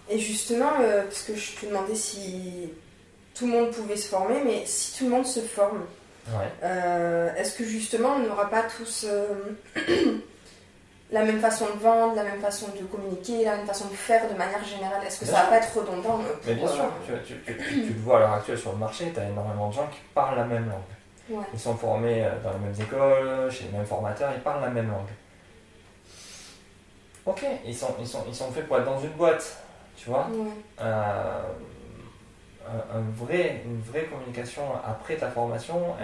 Et justement, parce que je te demandais si tout le monde pouvait se former, mais si tout le monde se forme, est-ce que justement on n'aura pas tous la même façon de vendre, la même façon de communiquer, la même façon de faire de manière générale? Est-ce que ça va pas être redondant Mais bien sûr, tu le vois à l'heure actuelle sur le marché, tu as énormément de gens qui parlent la même langue. Ouais. Ils sont formés dans les mêmes écoles, chez les mêmes formateurs, ils parlent la même langue. Ok, ils sont faits pour être dans une boîte, tu vois. Une vraie communication après ta formation,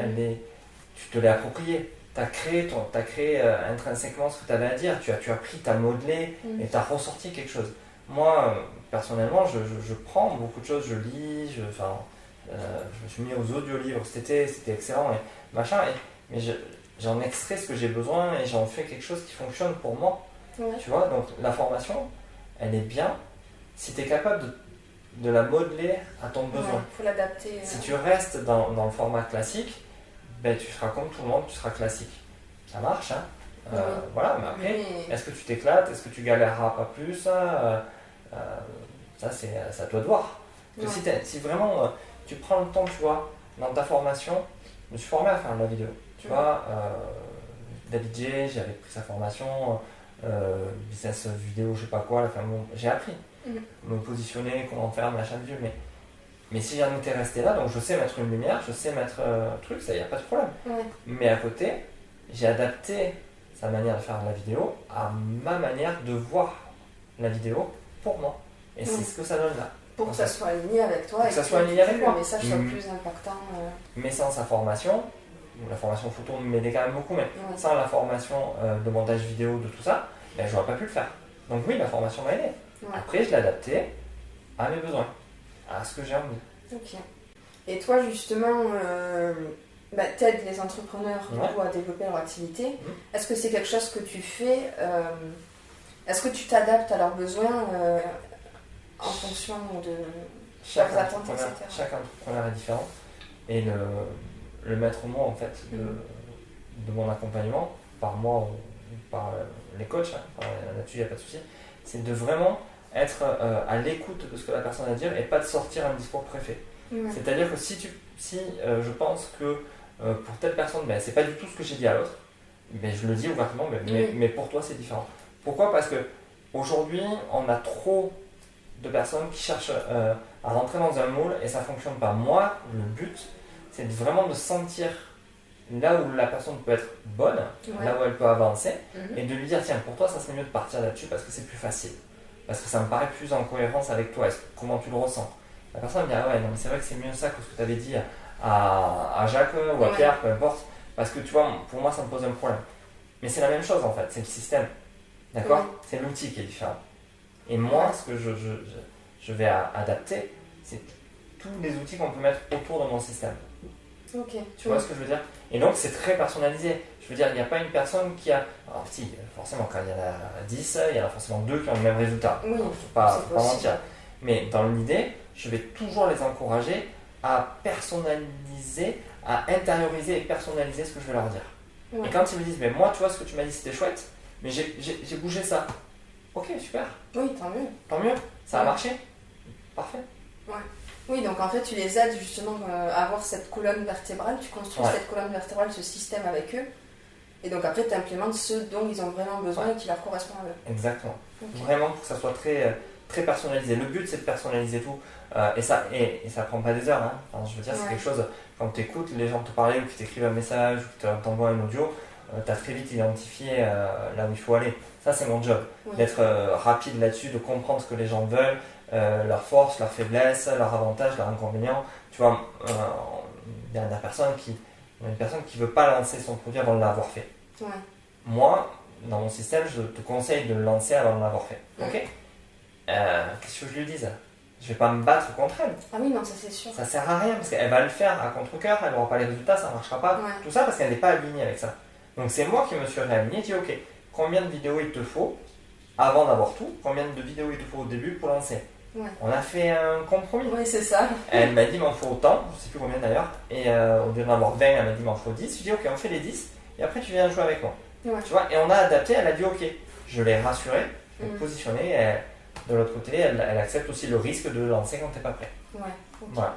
tu te l'es appropriée. Tu as créé intrinsèquement ce que tu avais à dire. Tu as pris, tu as modelé et tu as ressorti quelque chose. Moi, personnellement, je prends beaucoup de choses, je lis, je me suis mis aux audiolivres cet été, c'était excellent, mais j'en extrais ce que j'ai besoin et j'en fais quelque chose qui fonctionne pour moi. Tu vois, donc la formation, elle est bien si tu es capable de la modeler à ton besoin. Il faut l'adapter. Si tu restes dans le format classique, ben, tu seras comme tout le monde, tu seras classique. Ça marche, hein. Voilà, mais après, est-ce que tu t'éclates? Est-ce que tu galéreras pas plus? Ça, c'est à toi de voir. Si vraiment tu prends le temps, tu vois, dans ta formation, je me suis formé à faire de la vidéo. Tu vois, David J, j'avais pris sa formation, business vidéo, je sais pas quoi, j'ai appris. Me positionner, comment faire, machin de vieux, mais si j'en étais resté là, donc je sais mettre une lumière, je sais mettre truc, ça y a pas de problème. Mais à côté, j'ai adapté sa manière de faire de la vidéo à ma manière de voir la vidéo pour moi. Et c'est ce que ça donne là. Pour que ça soit aligné avec toi et que le message soit plus impactant. Mais sans sa formation, la formation photo m'aidait quand même beaucoup, mais sans la formation de montage vidéo, de tout ça, ben, j'aurais pas pu le faire. Donc oui, la formation m'a aidé. Après, je l'ai adapté à mes besoins, à ce que j'ai envie. Ok. Et toi, justement, t'aides les entrepreneurs du coup, à développer leur activité. Est-ce que c'est quelque chose que tu fais Est-ce que tu t'adaptes à leurs besoins en fonction de leurs attentes, etc. Chaque entrepreneur est différent. Et le maître mot en fait de mon accompagnement, par moi ou par les coachs, là-dessus il n'y a pas de souci, c'est de vraiment être à l'écoute de ce que la personne a à dire et pas de sortir un discours préfet. C'est-à-dire que si je pense que pour telle personne, c'est pas du tout ce que j'ai dit à l'autre, je le dis ouvertement, mais pour toi c'est différent. Pourquoi? Parce que aujourd'hui on a trop de personnes qui cherchent à rentrer dans un moule et ça ne fonctionne pas. Moi, le but, c'est vraiment de sentir là où la personne peut être bonne, là où elle peut avancer, et de lui dire, tiens, pour toi, ça serait mieux de partir là-dessus parce que c'est plus facile. Parce que ça me paraît plus en cohérence avec toi. Comment tu le ressens? La personne me dit, ah ouais, non, mais c'est vrai que c'est mieux ça que ce que tu avais dit à Jacques ou à Pierre, peu importe. Parce que tu vois, pour moi, ça me pose un problème. Mais c'est la même chose en fait, c'est le système. D'accord? C'est l'outil qui est différent. Et moi, ce que je vais adapter, c'est tous les outils qu'on peut mettre autour de mon système. Tu vois ce que je veux dire? Et donc, c'est très personnalisé. Je veux dire, il n'y a pas une personne qui a... Alors, si, forcément, quand il y en a 10, il y en a forcément 2 qui ont le même résultat. Il ne faut pas mentir. Mais dans l'idée, je vais toujours les encourager à personnaliser, à intérioriser et personnaliser ce que je vais leur dire. Et quand ils me disent, mais moi, tu vois, ce que tu m'as dit, c'était chouette, mais j'ai bougé ça. Ok, super. Oui, tant mieux. Tant mieux, ça a marché. Parfait. Oui, donc en fait, tu les aides justement à avoir cette colonne vertébrale, tu construis cette colonne vertébrale, ce système avec eux, et donc après, tu implémentes ce dont ils ont vraiment besoin et qui leur correspond à eux. Exactement. Vraiment pour que ça soit très, très personnalisé. Le but, c'est de personnaliser tout, et ça prend pas des heures. Hein. Enfin, je veux dire, c'est quelque chose, quand tu écoutes les gens te parler, ou qu'ils t'écrivent un message, ou qu'ils t'envoient un audio, tu as très vite identifié là où il faut aller. Ça, c'est mon job, d'être rapide là-dessus, de comprendre ce que les gens veulent, leurs forces, leurs faiblesses, leurs avantages, leurs inconvénients. Tu vois, il y a une personne qui ne veut pas lancer son produit avant de l'avoir fait. Moi, dans mon système, je te conseille de le lancer avant de l'avoir fait. Ok? Qu'est-ce que je lui dise? Je ne vais pas me battre contre elle. Ah oui, non, ça c'est sûr. Ça ne sert à rien parce qu'elle va le faire à contre-cœur, elle n'aura pas les résultats, ça ne marchera pas. Tout ça parce qu'elle n'est pas alignée avec ça. Donc c'est moi qui me suis réaligné et dit ok, combien de vidéos il te faut avant d'avoir tout, combien de vidéos il te faut au début pour lancer. On a fait un compromis. Oui, c'est ça. Elle m'a dit il m'en faut autant, je ne sais plus combien d'ailleurs, et au lieu d'en avoir 20, elle m'a dit il m'en faut 10. Je lui ai dit ok, on fait les 10 et après tu viens jouer avec moi. Tu vois, et on a adapté, elle a dit ok. Je l'ai rassurée, je l'ai positionnée, De l'autre côté, elle accepte aussi le risque de lancer quand tu n'es pas prêt. Ouais. Okay. Voilà.